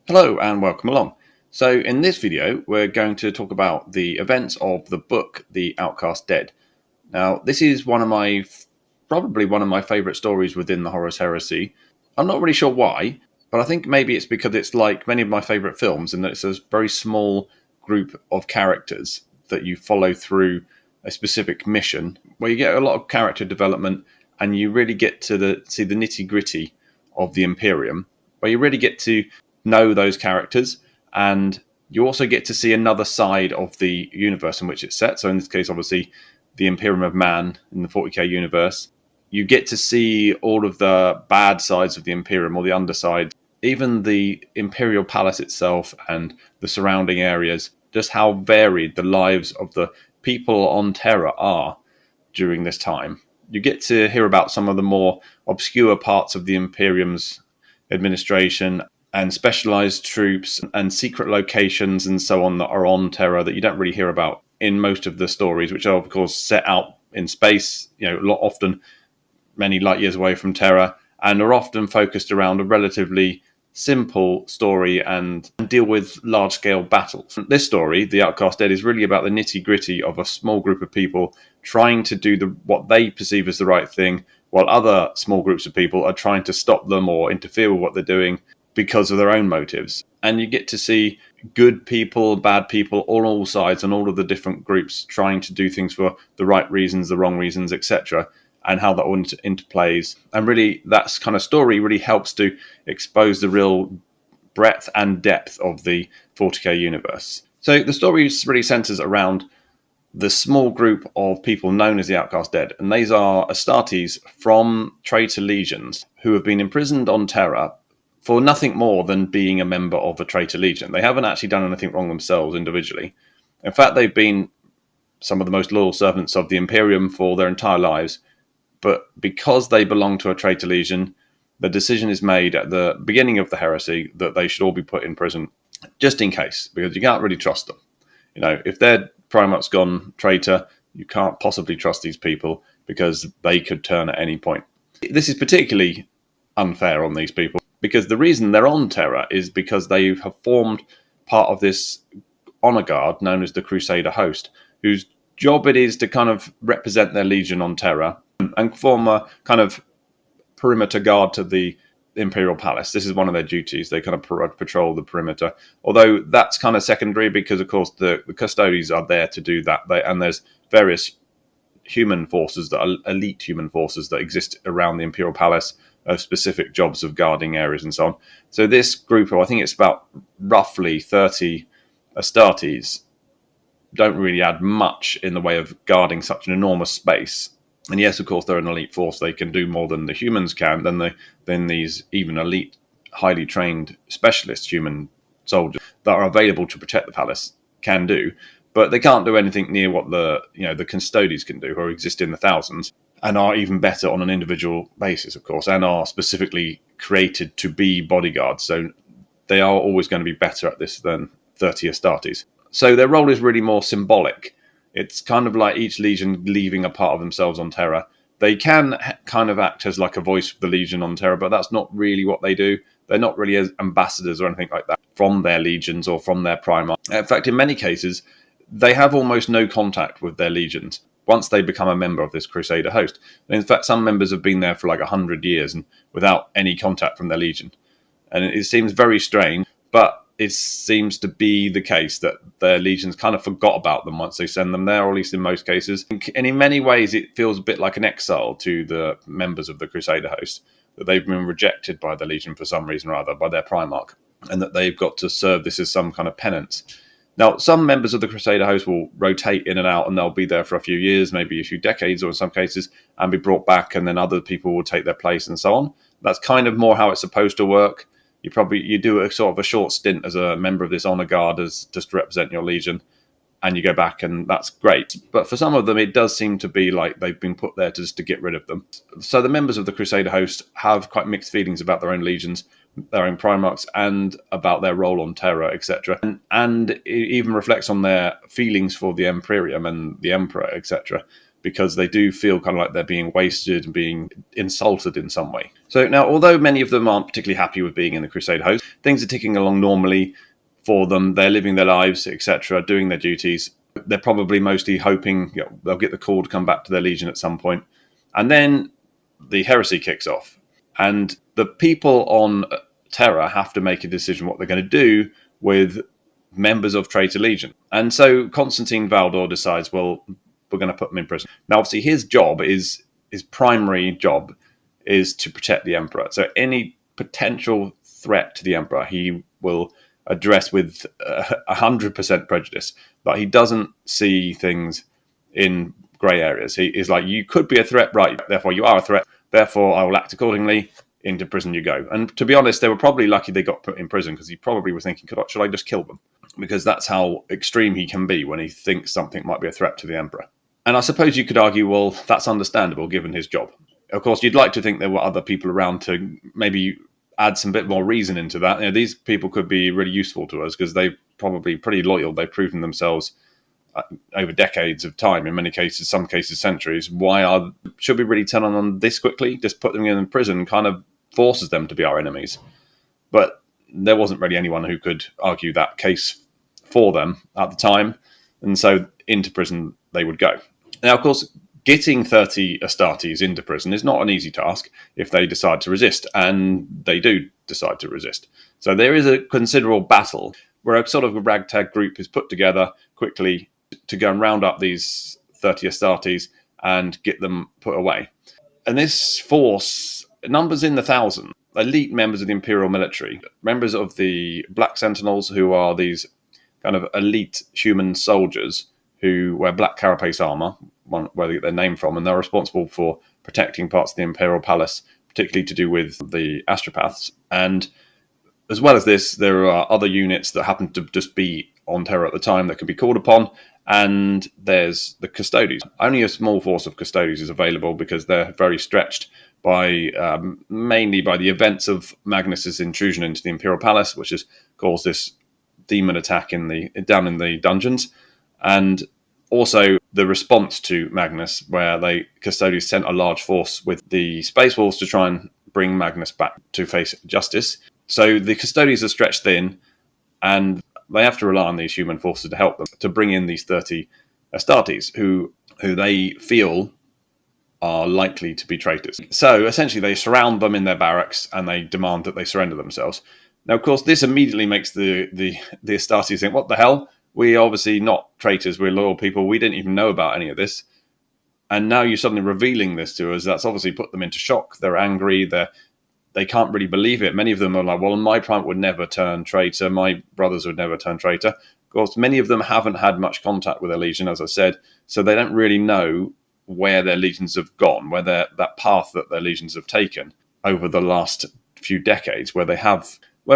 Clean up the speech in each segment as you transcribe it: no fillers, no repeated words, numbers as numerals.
Hello and welcome along. So in this video we're going to talk about the events of the book The Outcast Dead. Now this is probably one of my favourite stories within the Horus Heresy. I'm not really sure why, but I think maybe it's because it's like many of my favourite films in that it's a very small group of characters that you follow through a specific mission where you get a lot of character development and you really get to see the nitty gritty of the Imperium, where you really get to know those characters, and you also get to see another side of the universe in which it's set. So in this case, obviously, the Imperium of Man in the 40k universe. You get to see all of the bad sides of the Imperium, or the underside, even the Imperial Palace itself and the surrounding areas, just how varied the lives of the people on Terra are during this time. You get to hear about some of the more obscure parts of the Imperium's administration and specialized troops and secret locations and so on that are on Terra that you don't really hear about in most of the stories, which are of course set out in space, often many light years away from Terra, and are often focused around a relatively simple story and deal with large-scale battles. This story, The Outcast Dead, is really about the nitty-gritty of a small group of people trying to do what they perceive as the right thing, while other small groups of people are trying to stop them or interfere with what they're doing because of their own motives. And you get to see good people, bad people, on all sides and all of the different groups trying to do things for the right reasons, the wrong reasons, etc., and how that all interplays. And really, that kind of story really helps to expose the real breadth and depth of the 40k universe. So the story really centers around the small group of people known as the Outcast Dead, and these are Astartes from traitor legions who have been imprisoned on Terra for nothing more than being a member of a traitor legion. They haven't actually done anything wrong themselves individually. In fact, they've been some of the most loyal servants of the Imperium for their entire lives, but because they belong to a traitor legion, the decision is made at the beginning of the heresy that they should all be put in prison, just in case, because you can't really trust them. If their Primarch's gone traitor, you can't possibly trust these people because they could turn at any point. This is particularly unfair on these people because the reason they're on Terra is because they have formed part of this honor guard known as the Crusader Host, whose job it is to kind of represent their legion on Terra and form a kind of perimeter guard to the Imperial Palace. This is one of their duties. They kind of patrol the perimeter, although that's kind of secondary because, of course, the custodians are there to do that. And there's various human forces, that are elite human forces that exist around the Imperial Palace of specific jobs of guarding areas and so on. So this group of, I think it's about roughly 30 Astartes, don't really add much in the way of guarding such an enormous space. And yes, of course, they're an elite force. They can do more than the humans can, than these even elite, highly trained specialist human soldiers that are available to protect the palace can do. But they can't do anything near what the custodians can do, who exist in the thousands and are even better on an individual basis, of course, and are specifically created to be bodyguards. So they are always going to be better at this than 30 Astartes. So their role is really more symbolic. It's kind of like each legion leaving a part of themselves on Terra. They can kind of act as like a voice for the legion on Terra, but that's not really what they do. They're not really as ambassadors or anything like that from their legions or from their Primarch. In fact, in many cases, they have almost no contact with their legions once they become a member of this Crusader Host. In fact, some members have been there for like 100 years and without any contact from their legion. And it seems very strange, but it seems to be the case that their legions kind of forgot about them once they send them there, or at least in most cases. And in many ways, it feels a bit like an exile to the members of the Crusader Host, that they've been rejected by the legion for some reason or other, by their Primarch, and that they've got to serve this as some kind of penance. Now, some members of the Crusader Host will rotate in and out, and they'll be there for a few years, maybe a few decades, or in some cases, and be brought back, and then other people will take their place and so on. That's kind of more how it's supposed to work. You do a sort of a short stint as a member of this honor guard as just to represent your legion, and you go back, and that's great. But for some of them, it does seem to be like they've been put there just to get rid of them. So the members of the Crusader Host have quite mixed feelings about their own legions, their own Primarchs, and about their role on Terra, etc. And it even reflects on their feelings for the Imperium and the Emperor, etc. because they do feel kind of like they're being wasted and being insulted in some way. So now, although many of them aren't particularly happy with being in the Crusade host, things are ticking along normally for them. They're living their lives, etc., doing their duties. They're probably mostly hoping they'll get the call to come back to their legion at some point. And then the heresy kicks off. And the people on Terra have to make a decision what they're going to do with members of Traitor Legion. And so Constantine Valdor decides, well, we're going to put them in prison. Now, obviously, his primary job is to protect the Emperor. So any potential threat to the Emperor, he will address with 100% prejudice. But he doesn't see things in grey areas. He is like, you could be a threat, right? Therefore, you are a threat. Therefore, I will act accordingly. Into prison you go. And to be honest, they were probably lucky they got put in prison, because he probably was thinking, should I just kill them? Because that's how extreme he can be when he thinks something might be a threat to the Emperor. And I suppose you could argue, well, that's understandable given his job. Of course, you'd like to think there were other people around to maybe add some bit more reason into that. These people could be really useful to us because they're probably pretty loyal. They've proven themselves over decades of time, in many cases, some cases centuries. Should we really turn on them this quickly? Just put them in prison kind of forces them to be our enemies. But there wasn't really anyone who could argue that case for them at the time. And so into prison they would go. Now, of course, getting 30 Astartes into prison is not an easy task if they decide to resist. And they do decide to resist. So there is a considerable battle where a sort of a ragtag group is put together quickly to go and round up these 30 Astartes and get them put away. And this force numbers in the thousands. Elite members of the Imperial military, members of the Black Sentinels, who are these kind of elite human soldiers who wear black carapace armor, where they get their name from, and they're responsible for protecting parts of the Imperial Palace, particularly to do with the astropaths. And as well as this, there are other units that happen to just be on Terra at the time that can be called upon. And there's the Custodes. Only a small force of Custodes is available because they're very stretched by mainly by the events of Magnus's intrusion into the Imperial Palace, which has caused this demon attack down in the dungeons, and also the response to Magnus, where Custodes sent a large force with the Space Wolves to try and bring Magnus back to face justice. So the Custodes are stretched thin, and they have to rely on these human forces to help them to bring in these 30 Astartes, who they feel are likely to be traitors. So essentially they surround them in their barracks and they demand that they surrender themselves. Now, of course, this immediately makes the Astartes think, what the hell? We're obviously not traitors, we're loyal people. We didn't even know about any of this. And now you're suddenly revealing this to us. That's obviously put them into shock. They're angry. They can't really believe it. Many of them are like, well, my Primarch would never turn traitor. My brothers would never turn traitor. Of course, many of them haven't had much contact with their legion, as I said, so they don't really know where their legions have gone, where that path that their legions have taken over the last few decades, where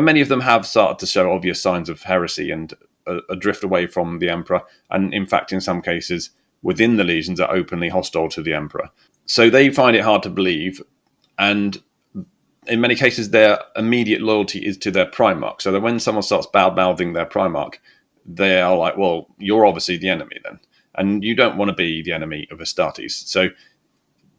many of them have started to show obvious signs of heresy and a drift away from the Emperor, and in fact, in some cases, within the legions are openly hostile to the Emperor. So they find it hard to believe, and in many cases, their immediate loyalty is to their Primarch. So that when someone starts bad-mouthing their Primarch, they are like, well, you're obviously the enemy then. And you don't want to be the enemy of Astartes. So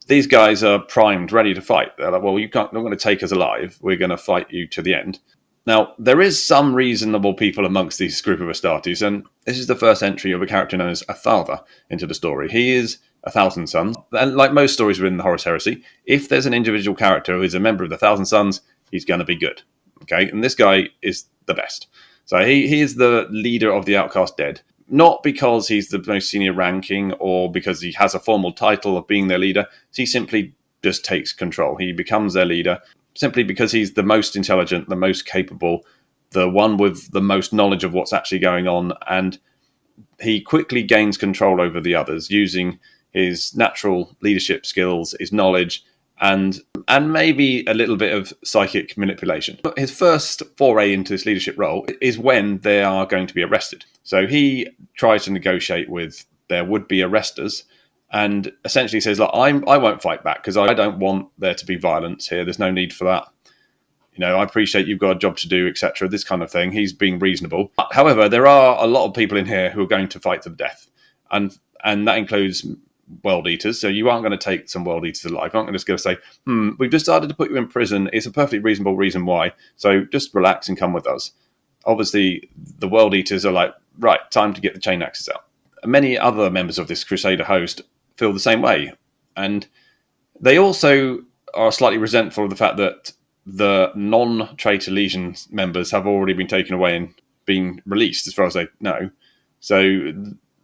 these guys are primed, ready to fight. They're like, well, you're not going to take us alive. We're going to fight you to the end. Now, there is some reasonable people amongst these group of Astartes, and this is the first entry of a character known as a father into the story. He is 1,000 Sons. And like most stories within the Horus Heresy, if there's an individual character who is a member of the 1,000 Sons, he's going to be good. Okay, and this guy is the best. So he is the leader of the Outcast Dead. Not because he's the most senior ranking or because he has a formal title of being their leader. He simply just takes control. He becomes their leader simply because he's the most intelligent, the most capable, the one with the most knowledge of what's actually going on. And he quickly gains control over the others using his natural leadership skills, his knowledge, and maybe a little bit of psychic manipulation. His first foray into this leadership role is when they are going to be arrested. So he tries to negotiate with their would-be arresters and essentially says, look, I won't fight back because I don't want there to be violence here. There's no need for that. I appreciate you've got a job to do, etc., this kind of thing. He's being reasonable. However, there are a lot of people in here who are going to fight to the death. And that includes world eaters, so you aren't going to take some world eaters alive. You're not just going to say, we've decided to put you in prison. It's a perfectly reasonable reason why. So just relax and come with us. Obviously, the world eaters are like, right, time to get the chain axes out. Many other members of this Crusader host feel the same way. And they also are slightly resentful of the fact that the non-traitor Legion members have already been taken away and been released, as far as they know. So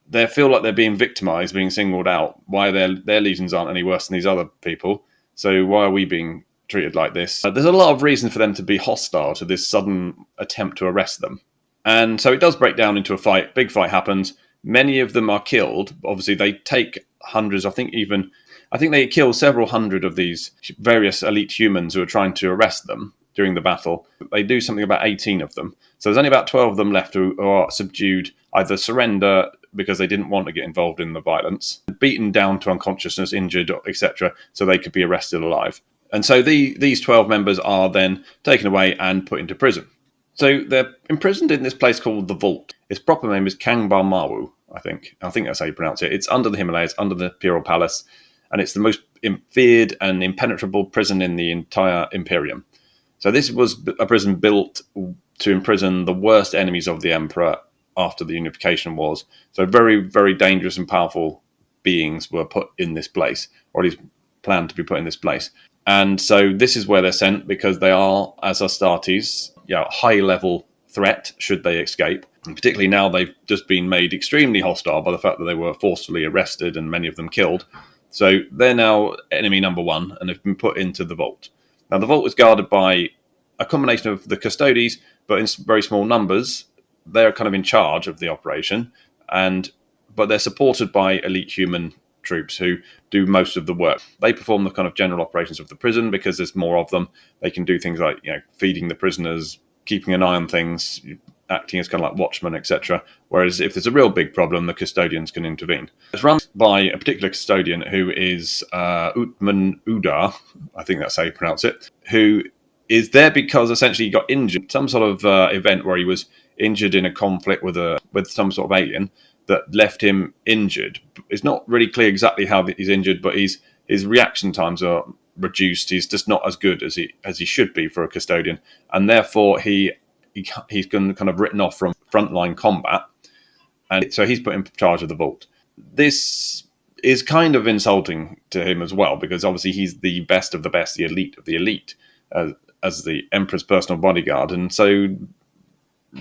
they feel like they're being victimized, being singled out. Why their legions aren't any worse than these other people. So why are we being treated like this? There's a lot of reason for them to be hostile to this sudden attempt to arrest them. And so it does break down into a fight. Big fight happens. Many of them are killed. Obviously, they take hundreds. I think they kill several hundred of these various elite humans who are trying to arrest them during the battle. They do something about 18 of them. So there's only about 12 of them left who are subdued, either surrender because they didn't want to get involved in the violence, beaten down to unconsciousness, injured, etc., so they could be arrested alive. And so these 12 members are then taken away and put into prison. So they're imprisoned in this place called the Vault. Its proper name is Kangbar Mawu, I think. I think that's how you pronounce it. It's under the Himalayas, under the Imperial Palace, and it's the most feared and impenetrable prison in the entire Imperium. So this was a prison built to imprison the worst enemies of the Emperor after the unification wars. So very, very dangerous and powerful beings were put in this place, or at least planned to be put in this place. And so this is where they're sent because they are, as Astartes, high-level threat should they escape. And particularly now they've just been made extremely hostile by the fact that they were forcefully arrested and many of them killed. So they're now enemy number one and have been put into the Vault. Now the Vault is guarded by a combination of the Custodes, but in very small numbers. They're kind of in charge of the operation, but they're supported by elite human troops who do most of the work. They perform the kind of general operations of the prison because there's more of them. They can do things like feeding the prisoners, keeping an eye on things, acting as kind of like watchmen, etc. Whereas if there's a real big problem, the custodians can intervene. It's run by a particular custodian who is Utman Udar, I think that's how you pronounce it, who is there because essentially he got injured, some sort of event where he was injured in a conflict with some sort of alien that left him injured. It's not really clear exactly how he's injured, but his reaction times are reduced. He's just not as good as he should be for a custodian, and therefore he's kind of written off from frontline combat, and so he's put in charge of the Vault. This is kind of insulting to him as well, because obviously he's the best of the best, the elite of the elite, as the Emperor's personal bodyguard, and so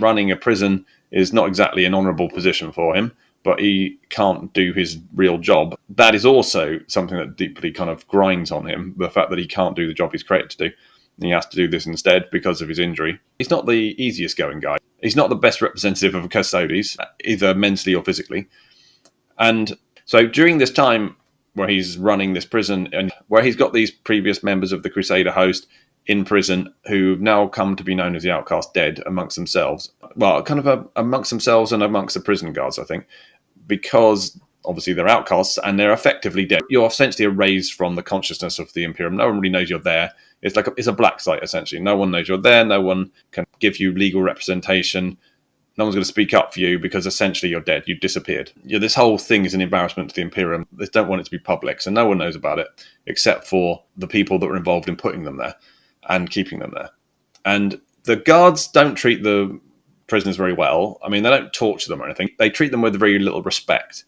running a prison is not exactly an honourable position for him, but he can't do his real job. That is also something that deeply kind of grinds on him, the fact that he can't do the job he's created to do. He has to do this instead because of his injury. He's not the easiest going guy. He's not the best representative of Custodes, either mentally or physically. And so during this time where he's running this prison and where he's got these previous members of the Crusader host in prison who've now come to be known as the Outcast Dead amongst themselves. Well, kind of amongst themselves and amongst the prison guards, I think, because obviously they're outcasts and they're effectively dead. You're essentially erased from the consciousness of the Imperium. No one really knows you're there. It's like it's a black site, essentially. No one knows you're there. No one can give you legal representation. No one's going to speak up for you because essentially you're dead. You've disappeared. This whole thing is an embarrassment to the Imperium. They don't want it to be public, so no one knows about it except for the people that were involved in putting them there and keeping them there. And the guards don't treat the prisoners very well. I mean, they don't torture them or anything. They treat them with very little respect.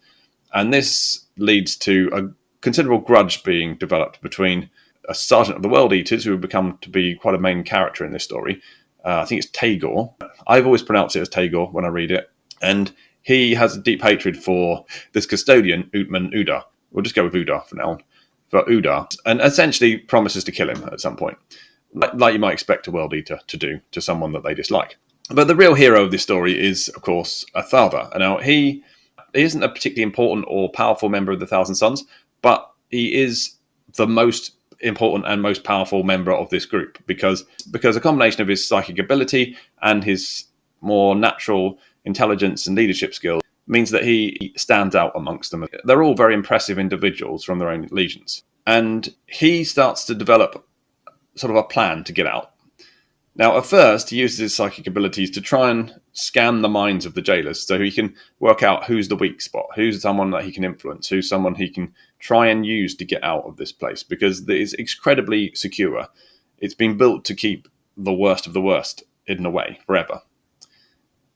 And this leads to a considerable grudge being developed between a sergeant of the World Eaters, who have become to be quite a main character in this story. I think it's Tagore. I've always pronounced it as Tagore when I read it. And he has a deep hatred for this custodian, Utman Udar. We'll just go with Udar for now. For Udar. And essentially promises to kill him at some point, like you might expect a World Eater to do to someone that they dislike. But the real hero of this story is, of course, Atharva. Now, he isn't a particularly important or powerful member of the Thousand Sons, but he is the most important and most powerful member of this group because a combination of his psychic ability and his more natural intelligence and leadership skills means that he stands out amongst them. They're all very impressive individuals from their own legions. And he starts to develop sort of a plan to get out. Now, at first, he uses his psychic abilities to try and scan the minds of the jailers so he can work out who's the weak spot, who's someone that he can influence, who's someone he can try and use to get out of this place, because it's incredibly secure. It's been built to keep the worst of the worst hidden away forever.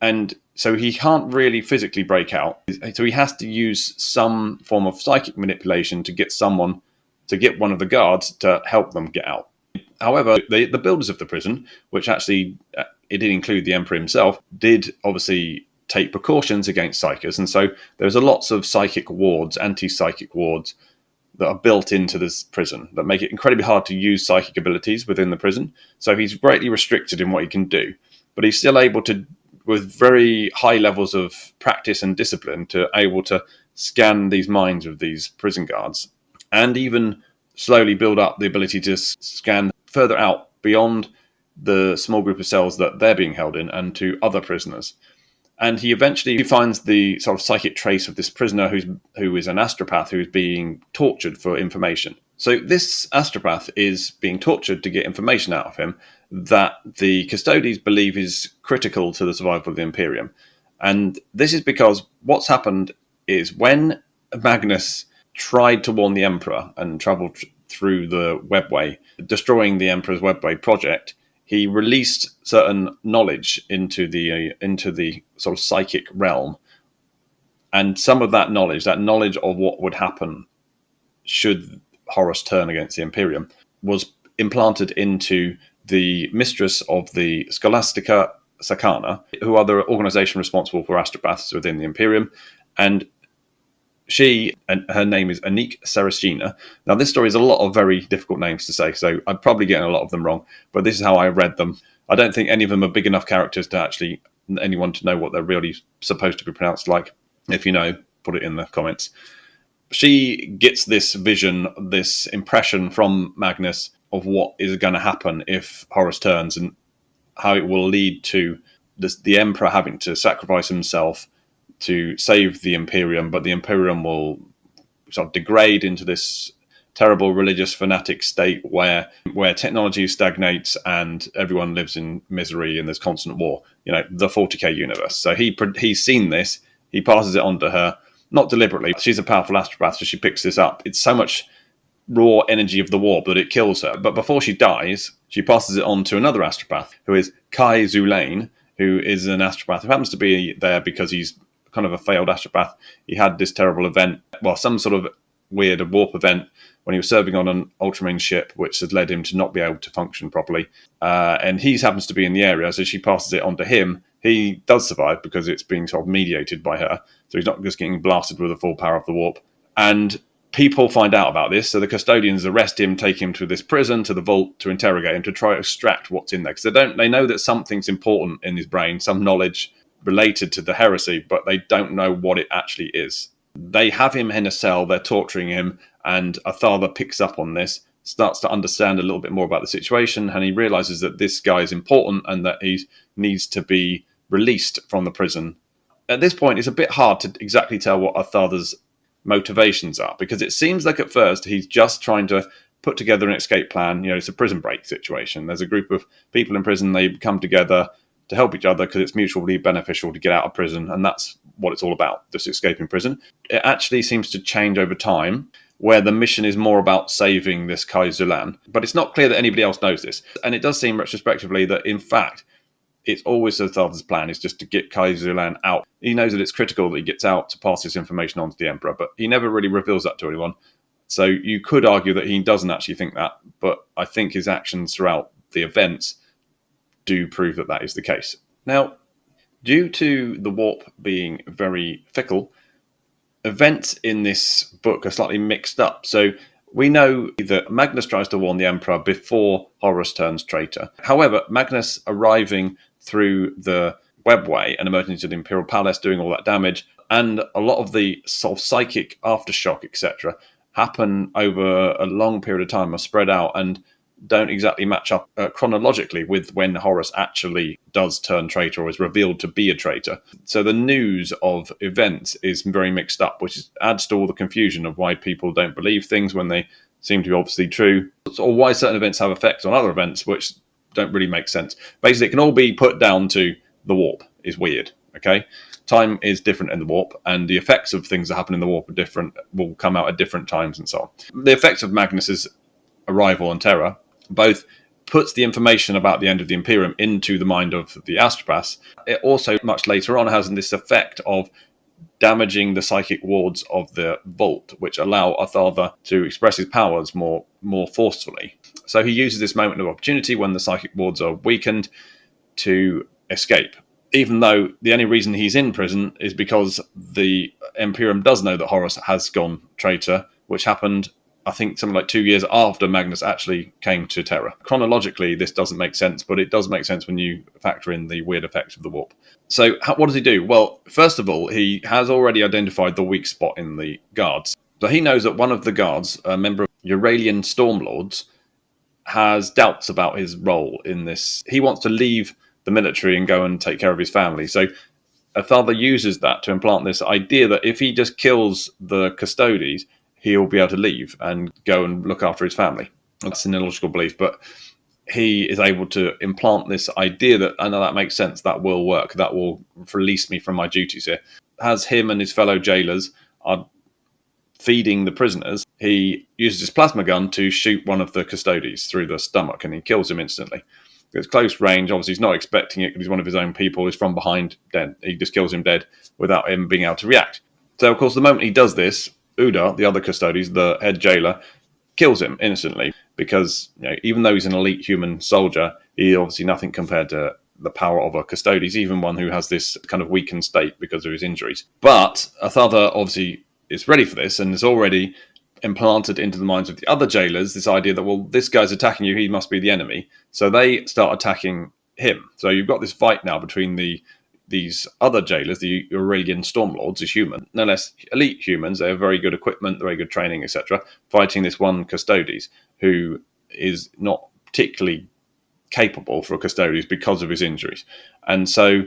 And so he can't really physically break out. So he has to use some form of psychic manipulation to get one of the guards to help them get out. However, the builders of the prison, which actually it did include the Emperor himself, did obviously take precautions against psychers. And so there's lots of psychic wards, anti-psychic wards, that are built into this prison that make it incredibly hard to use psychic abilities within the prison. So he's greatly restricted in what he can do, but he's still able to, with very high levels of practice and discipline, to able to scan these minds of these prison guards, and even slowly build up the ability to scan further out beyond the small group of cells that they're being held in and to other prisoners. And he eventually finds the sort of psychic trace of this prisoner who is an astropath who's being tortured for information. So this astropath is being tortured to get information out of him that the custodians believe is critical to the survival of the Imperium. And this is because what's happened is when Magnus tried to warn the Emperor and travelled through the webway, destroying the Emperor's webway project, he released certain knowledge into the sort of psychic realm. And some of that knowledge of what would happen should Horus turn against the Imperium, was implanted into the mistress of the Scholastica Sacana, who are the organization responsible for astropaths within the Imperium. And her name is Anik Sarashina. Now, this story is a lot of very difficult names to say, so I'm probably getting a lot of them wrong, but this is how I read them. I don't think any of them are big enough characters to actually anyone to know what they're really supposed to be pronounced like. If you know, put it in the comments. She gets this vision, this impression from Magnus of what is going to happen if Horus turns, and how it will lead to the Emperor having to sacrifice himself to save the Imperium, but the Imperium will sort of degrade into this terrible religious fanatic state where technology stagnates and everyone lives in misery and there's constant war. You know, the 40k universe. So he's seen this. He passes it on to her, not deliberately. She's a powerful astropath, so she picks this up. It's so much raw energy of the warp that it kills her. But before she dies, she passes it on to another astropath, who is Kai Zulain, who is an astropath who happens to be there because he's kind of a failed astropath. He had this terrible event, some sort of weird warp event when he was serving on an Ultramarine ship, which has led him to not be able to function properly. And he happens to be in the area, so she passes it on to him. He does survive because it's being sort of mediated by her, so he's not just getting blasted with the full power of the warp. And people find out about this, so the custodians arrest him, take him to this prison, to the vault, to interrogate him, to try to extract what's in there. Because they know that something's important in his brain, some knowledge related to the heresy, but they don't know what it actually is. They have him in a cell, they're torturing him, and Atharva picks up on this, starts to understand a little bit more about the situation, and he realizes that this guy is important and that he needs to be released from the prison. At this point, it's a bit hard to exactly tell what Atharva's motivations are, because it seems like at first he's just trying to put together an escape plan. You know, it's a prison break situation. There's a group of people in prison, they come together to help each other because it's mutually beneficial to get out of prison, and that's what it's all about, just escaping prison. It actually seems to change over time, where the mission is more about saving this Kai Zulan, but it's not clear that anybody else knows this. And it does seem retrospectively that, in fact, it's always Atharva's plan is just to get Kai Zulan out. He knows that it's critical that he gets out to pass this information on to the Emperor, but he never really reveals that to anyone. So you could argue that he doesn't actually think that, but I think his actions throughout the events do prove that that is the case. Now, due to the warp being very fickle, events in this book are slightly mixed up. So we know that Magnus tries to warn the Emperor before Horus turns traitor. However, Magnus arriving through the webway and emerging into the Imperial Palace, doing all that damage, and a lot of the sort of psychic aftershock, etc., happen over a long period of time, are spread out, and don't exactly match up chronologically with when Horus actually does turn traitor or is revealed to be a traitor. So the news of events is very mixed up, which adds to all the confusion of why people don't believe things when they seem to be obviously true, or why certain events have effects on other events, which don't really make sense. Basically, it can all be put down to the warp is weird. Okay, time is different in the warp, and the effects of things that happen in the warp are different, will come out at different times and so on. The effects of Magnus's arrival and terror both puts the information about the end of the Imperium into the mind of the astropaths. It also, much later on, has this effect of damaging the psychic wards of the vault, which allow Atharva to express his powers more forcefully. So he uses this moment of opportunity when the psychic wards are weakened to escape, even though the only reason he's in prison is because the Imperium does know that Horus has gone traitor, which happened, I think, something like 2 years after Magnus actually came to Terra. Chronologically, this doesn't make sense, but it does make sense when you factor in the weird effects of the warp. So what does he do? Well, first of all, he has already identified the weak spot in the guards. So he knows that one of the guards, a member of Euralian Stormlords, has doubts about his role in this. He wants to leave the military and go and take care of his family. So Atharva uses that to implant this idea that if he just kills the Custodes, he'll be able to leave and go and look after his family. That's an illogical belief, but he is able to implant this idea that, I know that makes sense, that will work, that will release me from my duties here. As him and his fellow jailers are feeding the prisoners, he uses his plasma gun to shoot one of the Custodes through the stomach, and he kills him instantly. It's close range, obviously he's not expecting it because he's one of his own people, he's from behind, dead. He just kills him dead without him being able to react. So of course the moment he does this, Uda, the other Custodes, the head jailer, kills him instantly because, you know, even though he's an elite human soldier, he's obviously nothing compared to the power of a Custodes, even one who has this kind of weakened state because of his injuries. But Atharva obviously is ready for this and has already implanted into the minds of the other jailers this idea that, well, this guy's attacking you, he must be the enemy. So they start attacking him. So you've got this fight now between these other jailers, the Euralian Stormlords, is human, no less elite humans. They have very good equipment, very good training, etc., fighting this one Custodes who is not particularly capable for a Custodes because of his injuries. And so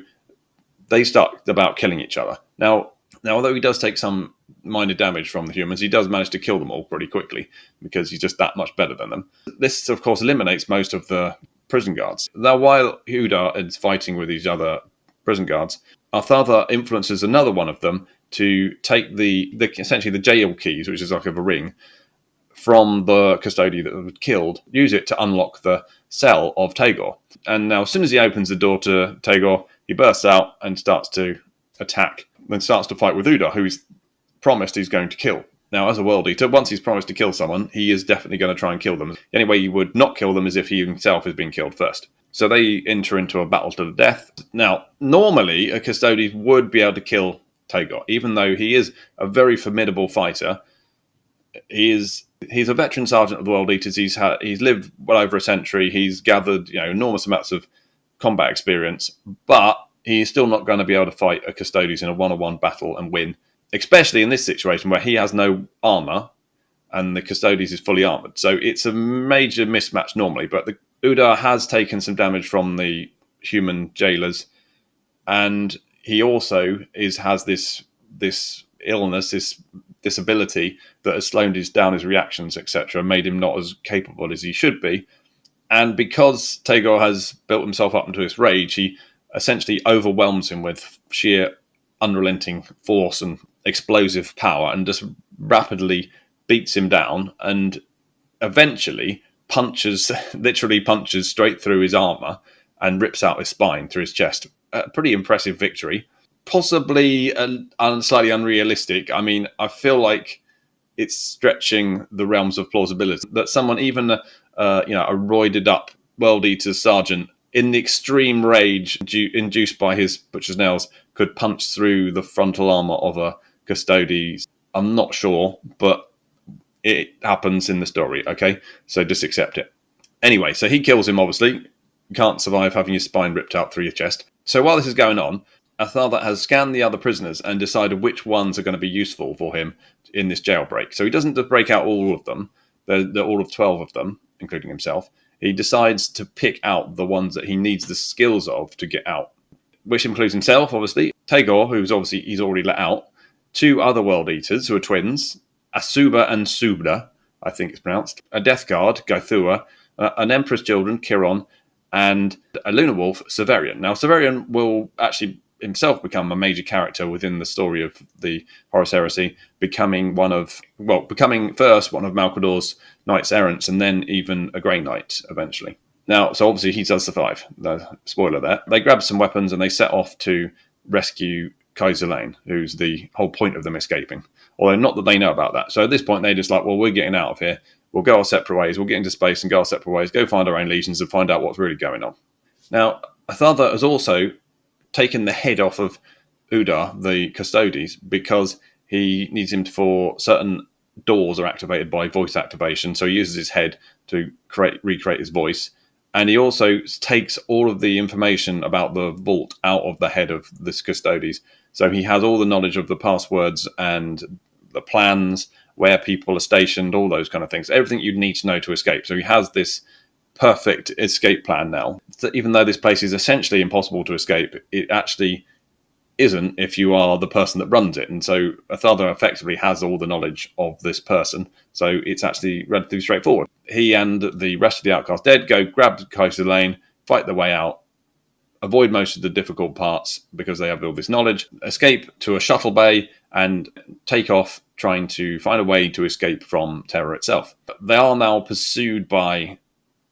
they start about killing each other. Now, although he does take some minor damage from the humans, he does manage to kill them all pretty quickly because he's just that much better than them. This, of course, eliminates most of the prison guards. Now, while Huda is fighting with these other prison guards, Atharva influences another one of them to take essentially the jail keys, which is like a ring, from the Custody that was killed, use it to unlock the cell of Tagor. And now as soon as he opens the door to Tagor, he bursts out and starts to attack, then starts to fight with Uda, who he's promised he's going to kill. Now, as a World Eater, once he's promised to kill someone, he is definitely going to try and kill them. The only way he would not kill them is if he himself is being killed first. So they enter into a battle to the death. Now, normally, a Custodes would be able to kill Tagor, even though he is a very formidable fighter. He's a veteran sergeant of the World Eaters. He's lived well over a century. He's gathered enormous amounts of combat experience, but he's still not going to be able to fight a Custodes in a one-on-one battle and win, especially in this situation where he has no armor and the Custodes is fully armored. So it's a major mismatch normally, but the Uda has taken some damage from the human jailers, and he also has this illness, this disability that has slowed down his reactions, etc., made him not as capable as he should be. And because Tagor has built himself up into this rage, he essentially overwhelms him with sheer unrelenting force and explosive power and just rapidly beats him down and eventually literally punches straight through his armor and rips out his spine through his chest. A pretty impressive victory. Possibly slightly unrealistic. I mean, I feel like it's stretching the realms of plausibility that someone, even a roided up World Eater sergeant in the extreme rage induced by his butcher's nails, could punch through the frontal armor of a Custodes. I'm not sure, but it happens in the story, okay? So just accept it. Anyway, so he kills him, obviously. You can't survive having your spine ripped out through your chest. So while this is going on, Atharva has scanned the other prisoners and decided which ones are going to be useful for him in this jailbreak. So he doesn't just break out all of them. They're all of 12 of them, including himself. He decides to pick out the ones that he needs the skills of to get out, which includes himself, obviously, Tagor, who's obviously he's already let out, 2 other World Eaters who are twins, Asuba and Subda, I think it's pronounced, a Death Guard, Gaithua, an Emperor's Children, Chiron, and a lunar wolf, Severian. Now, Severian will actually himself become a major character within the story of the Horus Heresy, becoming first one of Malcador's knights errants, and then even a Grey Knight eventually. Now, so obviously he does survive. No spoiler there. They grab some weapons and they set off to rescue Kaiser Lane, who's the whole point of them escaping. Although not that they know about that. So at this point, they're just like, well, we're getting out of here. We'll go our separate ways. We'll get into space and go our separate ways. Go find our own legions and find out what's really going on. Now, Atharva has also taken the head off of Udar, the Custodes, because he needs him for certain doors are activated by voice activation. So he uses his head to recreate his voice. And he also takes all of the information about the vault out of the head of this Custodes. So he has all the knowledge of the passwords and the plans, where people are stationed, all those kind of things. Everything you'd need to know to escape. So he has this perfect escape plan now. So even though this place is essentially impossible to escape, it actually isn't if you are the person that runs it. And so Atharva effectively has all the knowledge of this person. So it's actually relatively straightforward. He and the rest of the Outcast Dead go grab Kaiser Lane, fight their way out, avoid most of the difficult parts because they have all this knowledge, escape to a shuttle bay, and take off trying to find a way to escape from Terror itself. They are now pursued by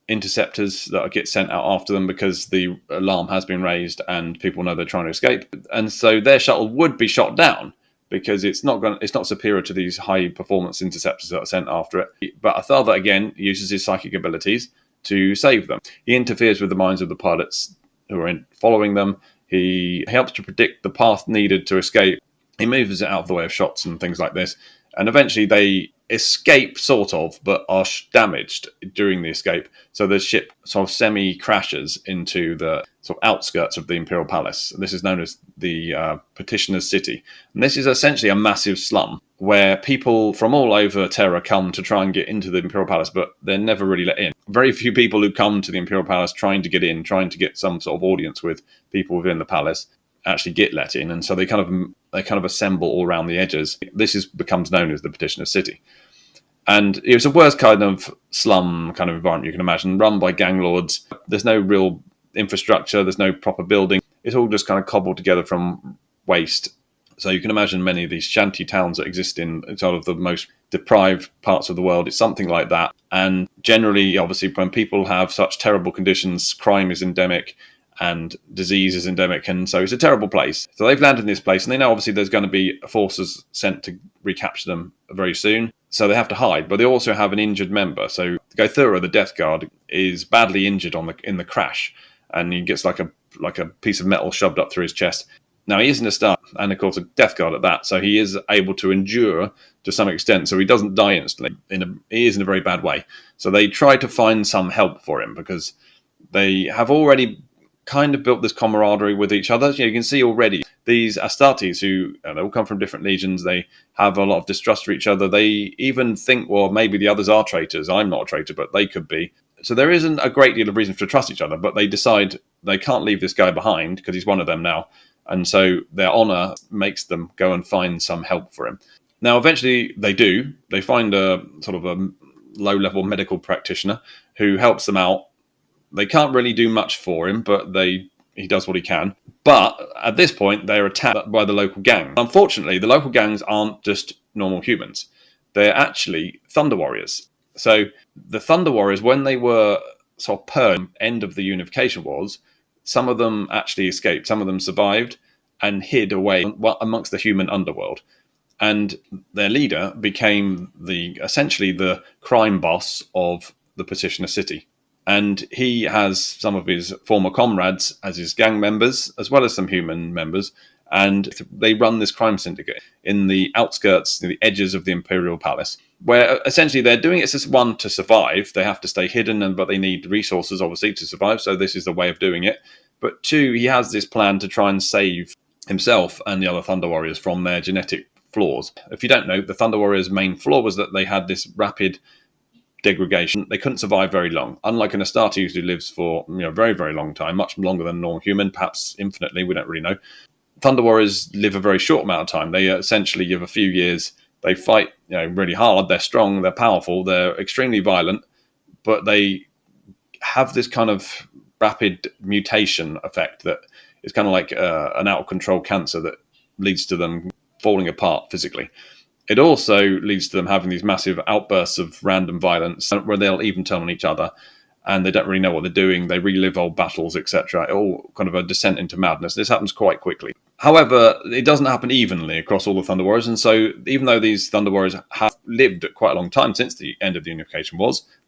interceptors that get sent out after them because the alarm has been raised and people know they're trying to escape. And so their shuttle would be shot down because it's not superior to these high performance interceptors that are sent after it. But Atharva again uses his psychic abilities to save them. He interferes with the minds of the pilots who are following them. He helps to predict the path needed to escape. He moves it out of the way of shots and things like this. And eventually they escape, sort of, but are damaged during the escape. So the ship sort of semi-crashes into the sort of outskirts of the Imperial Palace. This is known as the Petitioner's City. And this is essentially a massive slum where people from all over Terra come to try and get into the Imperial Palace, but they're never really let in. Very few people who come to the Imperial Palace trying to get in, trying to get some sort of audience with people within the palace, actually get let in, and so they kind of assemble all around the edges. This becomes known as the Petitioner City, and it was the worst kind of slum kind of environment you can imagine, run by gang lords. There's no real infrastructure, there's no proper building. It's all just kind of cobbled together from waste. So you can imagine many of these shanty towns that exist in sort of the most deprived parts of the world. It's something like that. And generally, obviously, when people have such terrible conditions, crime is endemic and disease is endemic, and so it's a terrible place. So they've landed in this place, and they know obviously there's going to be forces sent to recapture them very soon, so they have to hide. But they also have an injured member. So Gothura, the Death Guard, is badly injured in the crash, and he gets like a piece of metal shoved up through his chest. Now he isn't a star, and of course a Death Guard at that, so he is able to endure to some extent. So he doesn't die instantly. He is in a very bad way. So they try to find some help for him because they have already kind of built this camaraderie with each other. You can see already these Astartes who they all come from different legions. They have a lot of distrust for each other. They even think, well, maybe the others are traitors. I'm not a traitor, but they could be. So there isn't a great deal of reason to trust each other, but they decide they can't leave this guy behind because he's one of them now. And so their honor makes them go and find some help for him. Now, eventually they do. They find a sort of a low-level medical practitioner who helps them out. They can't really do much for him, but he does what he can. But at this point, they're attacked by the local gang. Unfortunately, the local gangs aren't just normal humans. They're actually Thunder Warriors. So the Thunder Warriors, when they were sort of end of the Unification Wars, some of them actually escaped. Some of them survived and hid away amongst the human underworld. And their leader became essentially the crime boss of the Petitioner City. And he has some of his former comrades as his gang members, as well as some human members. And they run this crime syndicate in the outskirts, the edges of the Imperial Palace, where essentially they're doing it to survive. They have to stay hidden, but they need resources, obviously, to survive. So this is the way of doing it. But two, he has this plan to try and save himself and the other Thunder Warriors from their genetic flaws. If you don't know, the Thunder Warriors' main flaw was that they had this rapid degradation. They couldn't survive very long. Unlike an Astartes who lives for very, very long time, much longer than a normal human, perhaps infinitely, we don't really know. Thunder Warriors live a very short amount of time. They essentially live a few years. They fight really hard. They're strong. They're powerful. They're extremely violent. But they have this kind of rapid mutation effect that is kind of like an out of control cancer that leads to them falling apart physically. It also leads to them having these massive outbursts of random violence where they'll even turn on each other, and they don't really know what they're doing. They relive old battles, etc. All kind of a descent into madness. This happens quite quickly. However, it doesn't happen evenly across all the Thunder Warriors, and so even though these Thunder Warriors have lived quite a long time since the end of the unification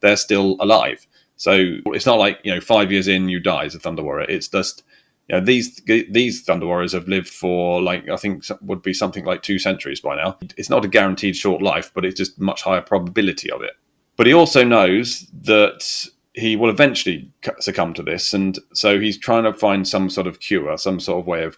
they're still alive. So it's not like 5 years in you die as a Thunder Warrior. It's just these Thunder Warriors have lived for I think would be something like 2 centuries by now. It's not a guaranteed short life, but it's just much higher probability of it. But he also knows that he will eventually succumb to this, and so he's trying to find some sort of cure, some sort of way of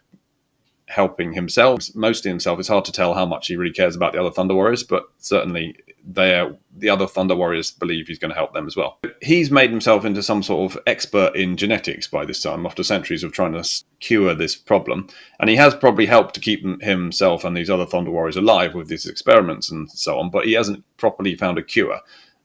helping himself, mostly himself. It's hard to tell how much he really cares about the other Thunder Warriors, but certainly the other Thunder Warriors believe he's going to help them as well. He's made himself into some sort of expert in genetics by this time, after centuries of trying to cure this problem. And he has probably helped to keep himself and these other Thunder Warriors alive with his experiments and so on, but he hasn't properly found a cure.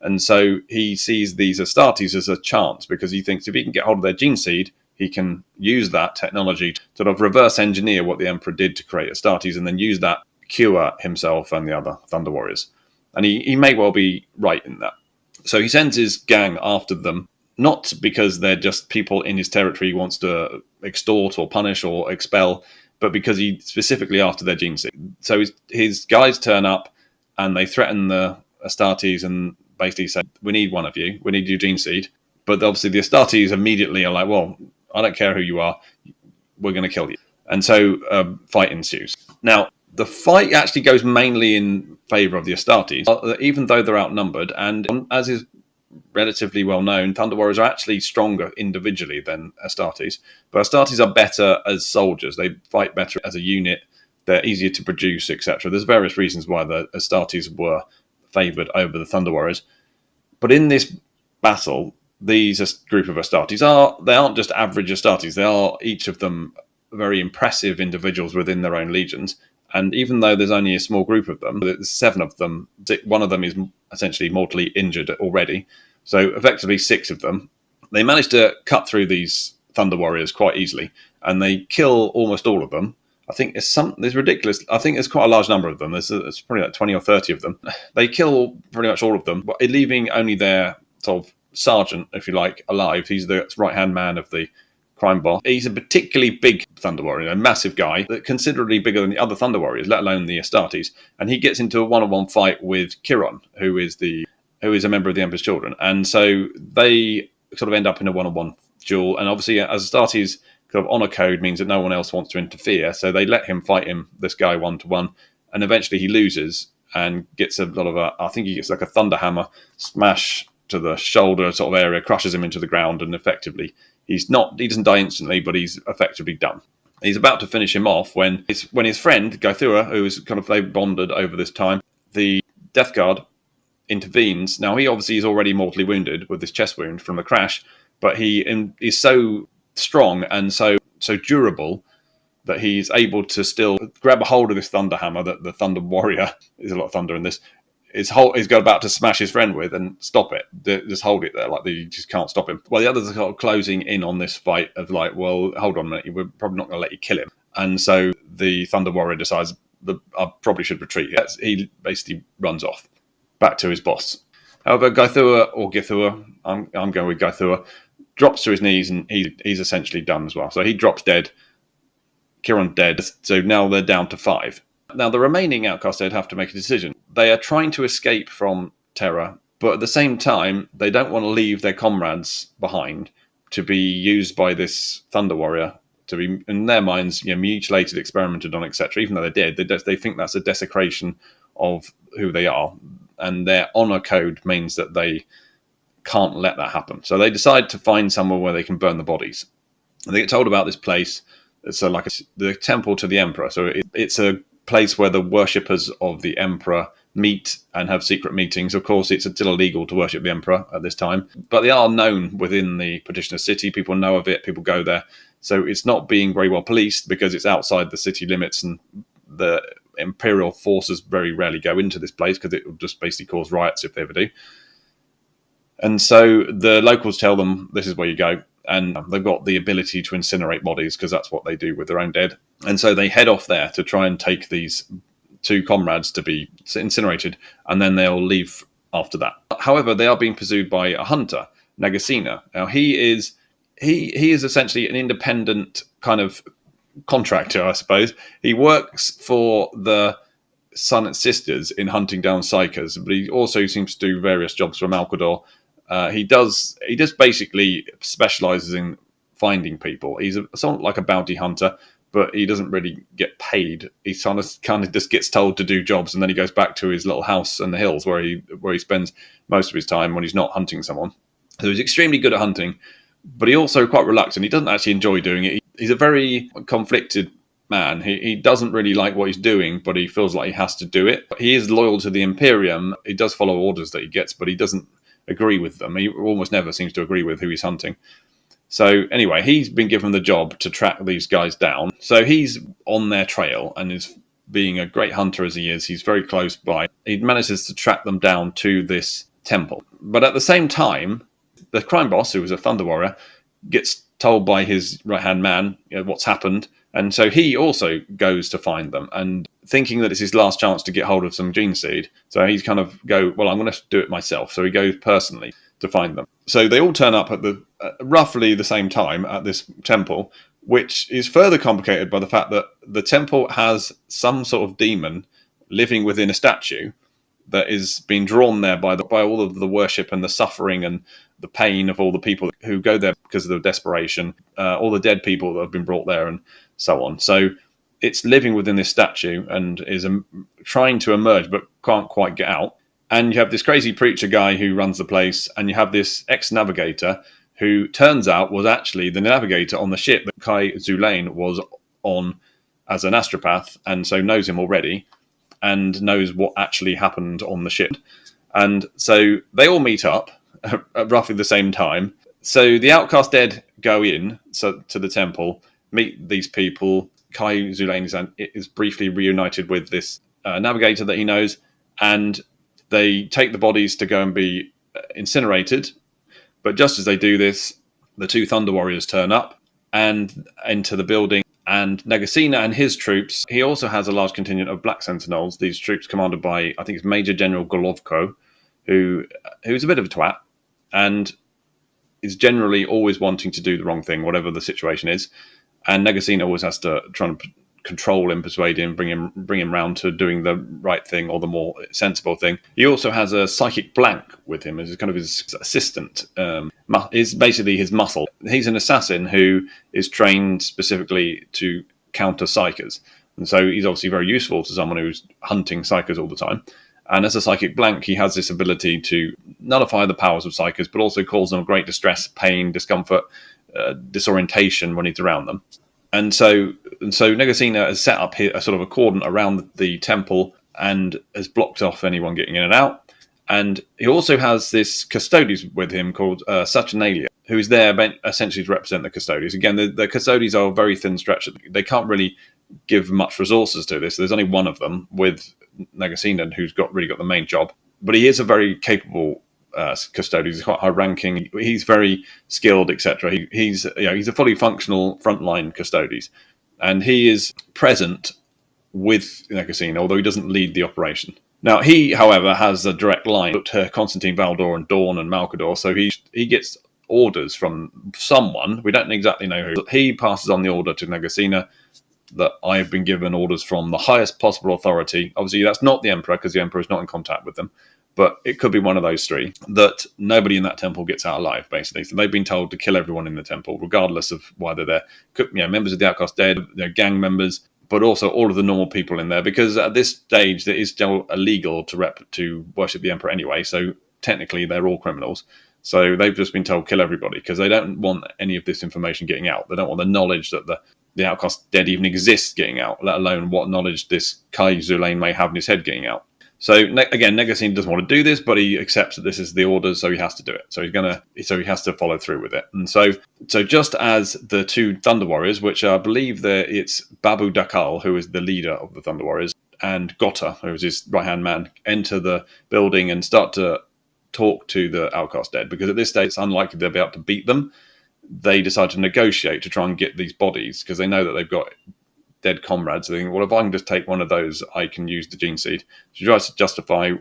And so he sees these Astartes as a chance, because he thinks if he can get hold of their gene seed, he can use that technology to sort of reverse engineer what the Emperor did to create Astartes, and then use that cure himself and the other Thunder Warriors. And he may well be right in that. So he sends his gang after them, not because they're just people in his territory he wants to extort or punish or expel, but because he specifically after their gene seed. So his guys turn up and they threaten the Astartes and basically say, we need one of you, we need your gene seed. But obviously the Astartes immediately are like, well, I don't care who you are, we're going to kill you. And so a fight ensues. Now, the fight actually goes mainly in favour of the Astartes, even though they're outnumbered. And as is relatively well known, Thunder Warriors are actually stronger individually than Astartes. But Astartes are better as soldiers. They fight better as a unit. They're easier to produce, etc. There's various reasons why the Astartes were favoured over the Thunder Warriors. But in this battle, these group of Astartes aren't just average Astartes. They are, each of them, very impressive individuals within their own legions. And even though there's only a small group of them, there's 7 of them, one of them is essentially mortally injured already. So effectively 6 of them. They managed to cut through these Thunder Warriors quite easily, and they kill almost all of them. I think there's ridiculous. I think there's quite a large number of them. There's probably like 20 or 30 of them. They kill pretty much all of them, but leaving only their sort of sergeant, if you like, alive. He's the right-hand man of the crime boss. He's a particularly big Thunder Warrior, a massive guy, considerably bigger than the other Thunder Warriors, let alone the Astartes. And he gets into a one-on-one fight with Chiron, who is a member of the Emperor's Children. And so they sort of end up in a one-on-one duel. And obviously, as Astartes, kind of honor code means that no one else wants to interfere, so they let him fight this guy 1-to-1, and eventually he loses and gets I think he gets like a thunder hammer smash to the shoulder sort of area, crushes him into the ground, and effectively he doesn't die instantly, but he's effectively done. He's about to finish him off when his friend Gaithua, who is they bonded over this time, the Death Guard intervenes. Now he obviously is already mortally wounded with this chest wound from the crash, but he is so strong and so durable that he's able to still grab a hold of this thunder hammer that the Thunder Warrior, there's a lot of thunder in this, he's got about to smash his friend with and stop it. Just hold it there, you just can't stop him. Well, the others are sort of closing in on this fight of well, hold on a minute, we're probably not going to let you kill him. And so the Thunder Warrior decides that I probably should retreat. He basically runs off back to his boss. However, Gaithua, I'm going with Gaithua, drops to his knees, and he's essentially done as well. So he drops dead. Chiron's dead. So now they're down to 5. Now the remaining Outcast Dead have to make a decision. They are trying to escape from Terra, but at the same time, they don't want to leave their comrades behind to be used by this Thunder Warrior, to be, in their minds, mutilated, experimented on, etc. Even though they're dead, they think that's a desecration of who they are. And their honor code means that they can't let that happen. So they decide to find somewhere where they can burn the bodies. And they get told about this place. It's the temple to the Emperor. So it's a place where the worshippers of the Emperor meet and have secret meetings. Of course, it's still illegal to worship the Emperor at this time, but they are known within the Petitioner city. People know of it. People go there. So it's not being very well policed because it's outside the city limits, and the Imperial forces very rarely go into this place because it will just basically cause riots if they ever do. And so the locals tell them, this is where you go. and they've got the ability to incinerate bodies because that's what they do with their own dead. And so they head off there to try and take these two comrades to be incinerated, and then they'll leave after that. However, they are being pursued by a hunter, Nagasena. Now he is essentially an independent kind of contractor, I suppose. He works for the Sun and Sisters in hunting down psychers, but he also seems to do various jobs for Malcador. He just basically specializes in finding people. He's somewhat like a bounty hunter, but he doesn't really get paid. He kind of just gets told to do jobs, and then he goes back to his little house in the hills where he spends most of his time when he's not hunting someone. So he's extremely good at hunting, but he also quite reluctant. He doesn't actually enjoy doing it. He's a very conflicted man. He doesn't really like what he's doing, but he feels like he has to do it. He is loyal to the Imperium. He does follow orders that he gets, but he doesn't agree with them. He almost never seems to agree with who he's hunting. So anyway, he's been given the job to track these guys down. So he's on their trail and is being a great hunter as he is. He's very close by. He manages to track them down to this temple. But at the same time, the crime boss, who was a Thunder Warrior, gets told by his right-hand man what's happened. And so he also goes to find them, and thinking that it's his last chance to get hold of some gene seed. So he's kind of well, I'm going to do it myself. So he goes personally to find them. So they all turn up at roughly the same time at this temple, which is further complicated by the fact that the temple has some sort of demon living within a statue that is being drawn there by all of the worship and the suffering and the pain of all the people who go there because of the desperation, all the dead people that have been brought there and so on. So it's living within this statue and is trying to emerge but can't quite get out. And you have this crazy preacher guy who runs the place, and you have this ex-navigator who turns out was actually the navigator on the ship that Kai Zulain was on as an astropath, and so knows him already and knows what actually happened on the ship. And so they all meet up at roughly the same time. So the outcast dead go in to the temple, meet these people. Kai Zulain is briefly reunited with this navigator that he knows, and they take the bodies to go and be incinerated. But just as they do this, the two Thunder Warriors turn up and enter the building. And Nagasena and his troops, he also has a large contingent of Black Sentinels. These troops commanded by, I think it's Major General Golovko, who's a bit of a twat and is generally always wanting to do the wrong thing, whatever the situation is. And Nagasena always has to try and control him, persuade him, bring him round to doing the right thing or the more sensible thing. He also has a psychic blank with him as kind of his assistant. Is basically his muscle. He's an assassin who is trained specifically to counter psychers, and so he's obviously very useful to someone who's hunting psychers all the time. And as a psychic blank, he has this ability to nullify the powers of psychers, but also cause them great distress, pain, discomfort, disorientation when he's around them. And so Nagasena has set up a sort of a cordon around the temple and has blocked off anyone getting in and out. And he also has this Custodes with him called Saturnalia, who is there essentially to represent the Custodes. Again, the Custodes are a very thin stretch. They can't really give much resources to this. There's only one of them with Nagasena, who's really got the main job. But he is a very capable Custodes. He's quite high ranking. He's very skilled, etc. He's a fully functional frontline Custodes, and he is present with Nagasena, although he doesn't lead the operation. Now he, however, has a direct line to Constantine Valdor and Dawn and Malcador, so he gets orders from someone. We don't exactly know who. He passes on the order to Nagasena that I have been given orders from the highest possible authority. Obviously, that's not the Emperor, because the Emperor is not in contact with them. But it could be one of those three, that nobody in that temple gets out alive, basically. So they've been told to kill everyone in the temple, regardless of why they're there. Members of the Outcast Dead, gang members, but also all of the normal people in there, because at this stage, it is still illegal to worship the Emperor anyway. So technically, they're all criminals. So they've just been told kill everybody, because they don't want any of this information getting out. They don't want the knowledge that the Outcast Dead even exists getting out, let alone what knowledge this Kai Zulain may have in his head getting out. So again, Nagasena doesn't want to do this, but he accepts that this is the orders, so he has to do it. So he has to follow through with it. And so just as the two Thunder Warriors, which I believe it's Babu Dakal, who is the leader of the Thunder Warriors, and Gota, who is his right-hand man, enter the building and start to talk to the Outcast Dead, because at this stage it's unlikely they'll be able to beat them. they decide to negotiate to try and get these bodies, because they know that they've got dead comrades. They think, well, if I can just take one of those, I can use the gene seed. She tries to justify,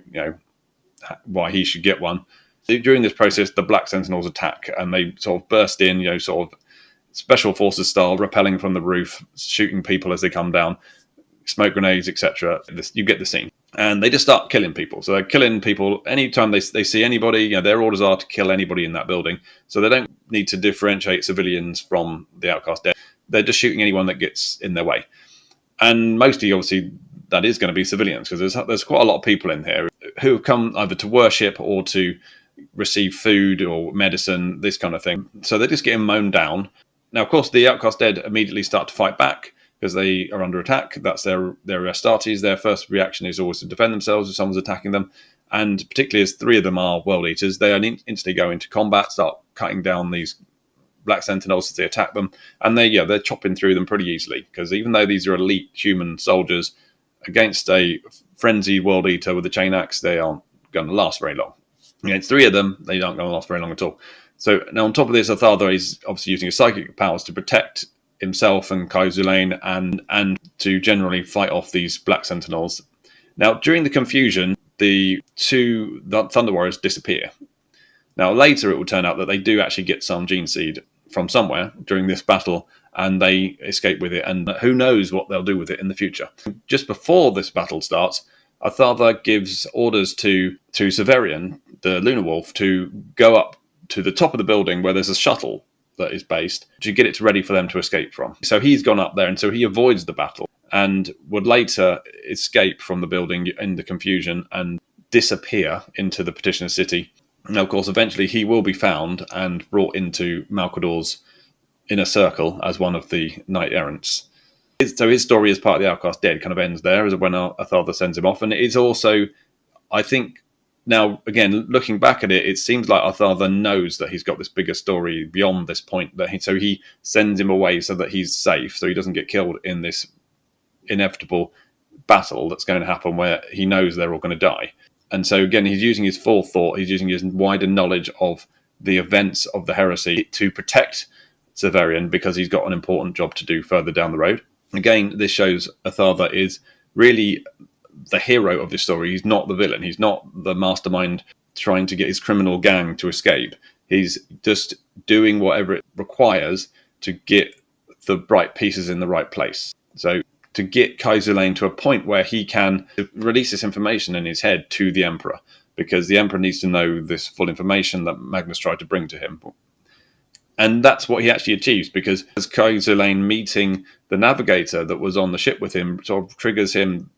why he should get one. During this process, the Black Sentinels attack, and they sort of burst in, sort of special forces style, rappelling from the roof, shooting people as they come down, smoke grenades, etc. You get the scene. And they just start killing people. So they're killing people anytime they see anybody. Their orders are to kill anybody in that building. So they don't need to differentiate civilians from the outcast dead. They're just shooting anyone that gets in their way. And mostly, obviously, that is going to be civilians, because there's quite a lot of people in here who have come either to worship or to receive food or medicine, this kind of thing. So they're just getting mown down. Now, of course, the outcast dead immediately start to fight back, because they are under attack. That's their Astartes. Their first reaction is always to defend themselves if someone's attacking them. And particularly as 3 of them are World Eaters, they instantly go into combat, start cutting down these Black Sentinels as they attack them. And they're chopping through them pretty easily, because even though these are elite human soldiers, against a frenzied World Eater with a chain axe, they aren't going to last very long. Against 3 of them, they aren't going to last very long at all. So now on top of this, Athartha is obviously using his psychic powers to protect himself and Kai Zulain, and to generally fight off these Black Sentinels. Now, during the confusion, the Thunder Warriors disappear. Now, later it will turn out that they do actually get some gene seed from somewhere during this battle, and they escape with it, and who knows what they'll do with it in the future. Just before this battle starts, Athartha gives orders to Severian, the Lunar Wolf, to go up to the top of the building where there's a shuttle that is based, to get it ready for them to escape from. So he's gone up there, and so he avoids the battle and would later escape from the building in the confusion and disappear into the Petitioner city. Now, of course, eventually he will be found and brought into Malcador's inner circle as one of the knight errants. So his story as part of the Outcast Dead kind of ends there, as when Athartha sends him off. And it is also, I think, now, again, looking back at it, it seems like Athartha knows that he's got this bigger story beyond this point. So he sends him away so that he's safe, so he doesn't get killed in this inevitable battle that's going to happen where he knows they're all going to die. And so, again, he's using his forethought, he's using his wider knowledge of the events of the Heresy to protect Severian, because he's got an important job to do further down the road. Again, this shows Athartha is really the hero of this story. He's not the villain. He's not the mastermind trying to get his criminal gang to escape. He's just doing whatever it requires to get the right pieces in the right place. So to get Kai Zulain to a point where he can release this information in his head to the Emperor, because the Emperor needs to know this full information that Magnus tried to bring to him. And that's what he actually achieves, because as Kai Zulain meeting the navigator that was on the ship with him sort of triggers him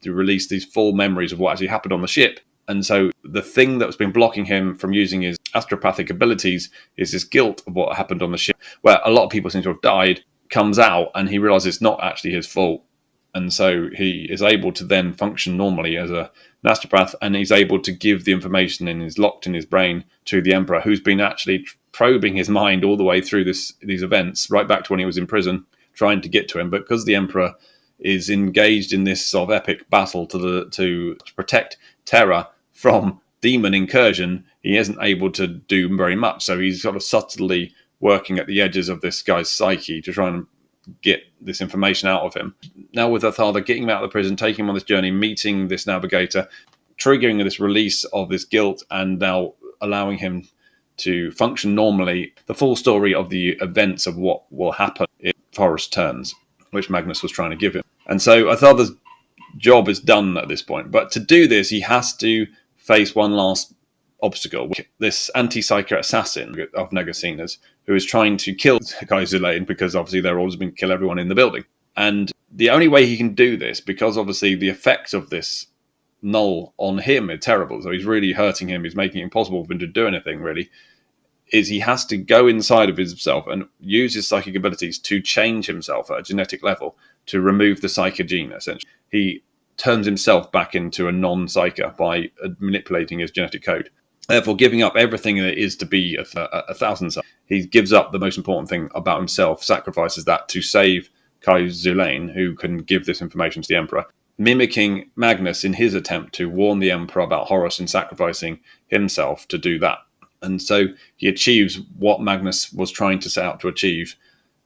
to release these full memories of what actually happened on the ship. And so the thing that's been blocking him from using his astropathic abilities is his guilt of what happened on the ship, where a lot of people seem to have died, comes out, and he realizes it's not actually his fault. And so he is able to then function normally as an astropath, and he's able to give the information and is locked in his brain to the Emperor, who's been actually probing his mind all the way through these events, right back to when he was in prison, trying to get to him. But because the Emperor is engaged in this sort of epic battle to protect Terra from demon incursion, he isn't able to do very much. So he's sort of subtly working at the edges of this guy's psyche to try and get this information out of him. Now with Athartha getting him out of the prison, taking him on this journey, meeting this navigator, triggering this release of this guilt, and now allowing him to function normally, the full story of the events of what will happen if Horus turns, which Magnus was trying to give him. And so Athartha's job is done at this point. But to do this, he has to face one last obstacle. This anti-psyker assassin of Negasina's, who is trying to kill Kai Zulain, because obviously their orders have been to kill everyone in the building. And the only way he can do this, because obviously the effect of this null on him is terrible, so he's really hurting him, he's making it impossible for him to do anything really, is he has to go inside of himself and use his psychic abilities to change himself at a genetic level, to remove the psyker gene, essentially. He turns himself back into a non-psyker by manipulating his genetic code, therefore giving up everything that is to be a thousand psyker. He gives up the most important thing about himself, sacrifices that to save Kai Zulain, who can give this information to the Emperor, mimicking Magnus in his attempt to warn the Emperor about Horus and sacrificing himself to do that. And so he achieves what Magnus was trying to set out to achieve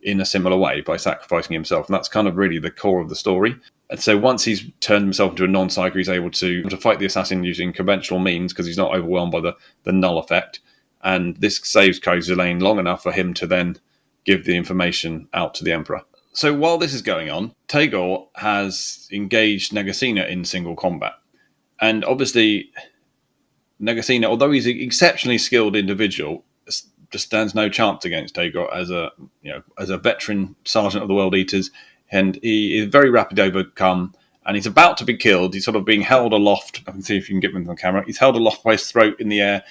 in a similar way by sacrificing himself. And that's kind of really the core of the story. And so once he's turned himself into a non-psyker, he's able to fight the assassin using conventional means because he's not overwhelmed by the null effect. And this saves Kaizulain long enough for him to then give the information out to the Emperor. So while this is going on, Tagor has engaged Negasena in single combat. And obviously, Negasena, although he's an exceptionally skilled individual, just stands no chance against Tagor as a veteran sergeant of the World Eaters, and he is very rapidly overcome. And he's about to be killed. He's sort of being held aloft. I can see if you can get him on the camera. He's held aloft by his throat in the air,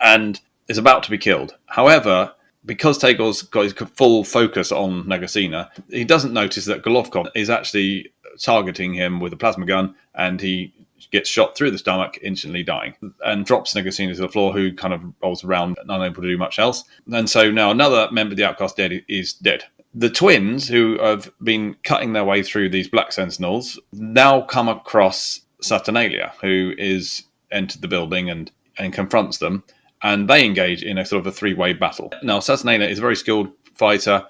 and is about to be killed. However, because Tagor's got his full focus on Negasena, he doesn't notice that Golovkov is actually targeting him with a plasma gun, and he gets shot through the stomach, instantly dying, and drops Negasena to the floor, who kind of rolls around, unable to do much else. And so now another member of the Outcast Dead is dead. The twins, who have been cutting their way through these Black Sentinels, now come across Saturnalia, who is entered the building and confronts them, and they engage in a sort of a three-way battle. Now, Saturnalia is a very skilled fighter,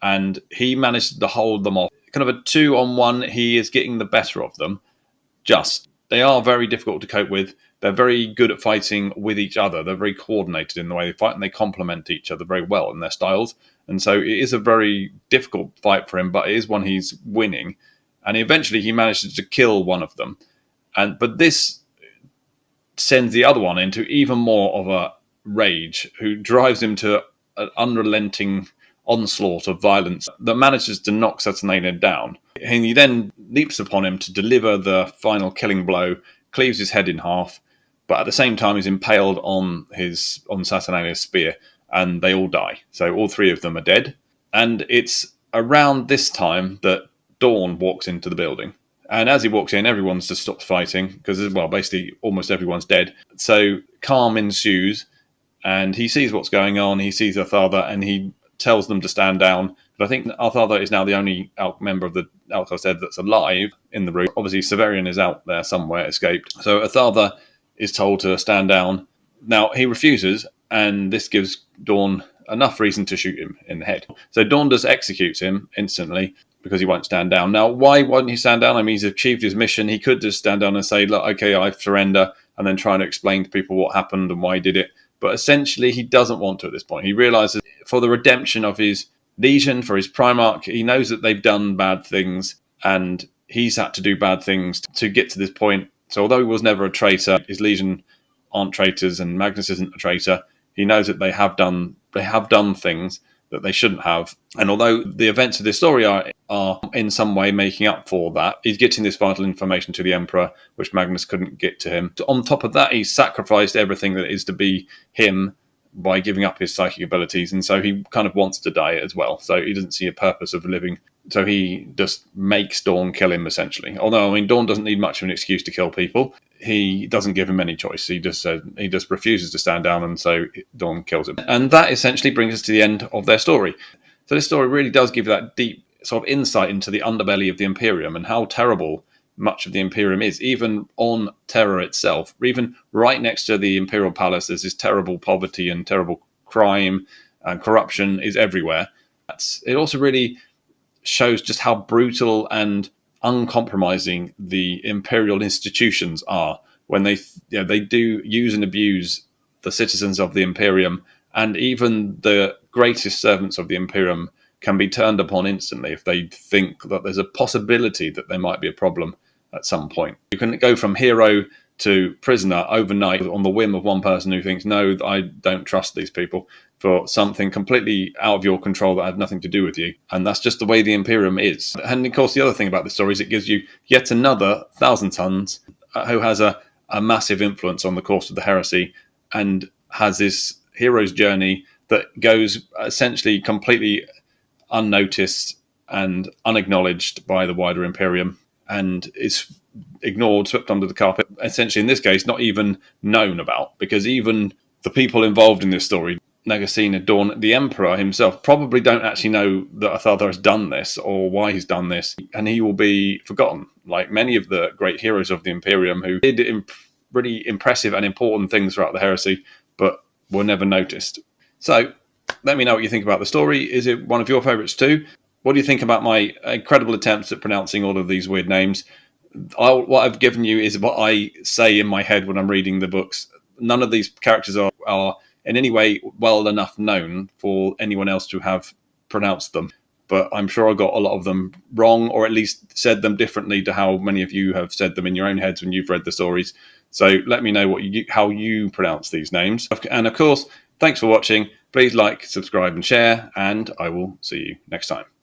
and he managed to hold them off. Kind of a 2-on-1, he is getting the better of them. They are very difficult to cope with. They're very good at fighting with each other. They're very coordinated in the way they fight, and they complement each other very well in their styles. And so it is a very difficult fight for him, but it is one he's winning. And eventually he manages to kill one of them. But this sends the other one into even more of a rage, who drives him to an unrelenting onslaught of violence that manages to knock Saturnalia down. And he then leaps upon him to deliver the final killing blow, cleaves his head in half, but at the same time is impaled on Saturnalia's spear, and they all die. So all three of them are dead. And it's around this time that Dawn walks into the building. And as he walks in, everyone's just stopped fighting, because, well, basically almost everyone's dead. So calm ensues, and he sees what's going on. He sees Arthada, and he tells them to stand down. But I think Arthada is now the only member of the Outcast Dead that's alive in the room. Obviously, Severian is out there somewhere, escaped. So Arthada is told to stand down. Now, he refuses, and this gives Dawn enough reason to shoot him in the head. So Dawn does execute him instantly, because he won't stand down. Now, why won't he stand down? I mean, he's achieved his mission. He could just stand down and say, look, okay, I surrender, and then try to explain to people what happened and why he did it. But essentially, he doesn't want to at this point. He realizes for the redemption of his legion, for his Primarch, he knows that they've done bad things, and he's had to do bad things to get to this point. So although he was never a traitor, his legion aren't traitors, and Magnus isn't a traitor. He knows that they have done things that they shouldn't have. And although the events of this story are in some way making up for that, he's getting this vital information to the Emperor, which Magnus couldn't get to him. On top of that, he's sacrificed everything that is to be him by giving up his psychic abilities, and so he kind of wants to die as well. So he doesn't see a purpose of living. So he just makes Dawn kill him, essentially. Although, I mean, Dawn doesn't need much of an excuse to kill people. He doesn't give him any choice. He just refuses to stand down, and so Dawn kills him. And that essentially brings us to the end of their story. So this story really does give you that deep sort of insight into the underbelly of the Imperium and how terrible much of the Imperium is. Even on Terra itself, even right next to the Imperial Palace, there's this terrible poverty and terrible crime, and corruption is everywhere. It also really shows just how brutal and uncompromising the imperial institutions are when they do use and abuse the citizens of the Imperium, and even the greatest servants of the Imperium can be turned upon instantly if they think that there's a possibility that there might be a problem at some point. You can go from hero to prisoner overnight on the whim of one person who thinks, no, I don't trust these people, for something completely out of your control that had nothing to do with you. And that's just the way the Imperium is. And of course, the other thing about the story is it gives you yet another Thousand Sons who has a massive influence on the course of the Heresy, and has this hero's journey that goes essentially completely unnoticed and unacknowledged by the wider Imperium, and is ignored, swept under the carpet, essentially in this case not even known about, because even the people involved in this story, Negasena, Dawn, the Emperor himself, probably don't actually know that Arthada has done this or why he's done this, and he will be forgotten, like many of the great heroes of the Imperium who did really impressive and important things throughout the Heresy, but were never noticed. So let me know what you think about the story. Is it one of your favourites too? What do you think about my incredible attempts at pronouncing all of these weird names? What I've given you is what I say in my head when I'm reading the books. None of these characters are in any way well enough known for anyone else to have pronounced them. But I'm sure I got a lot of them wrong, or at least said them differently to how many of you have said them in your own heads when you've read the stories. So let me know how you pronounce these names. And of course, thanks for watching. Please like, subscribe, and share, and I will see you next time.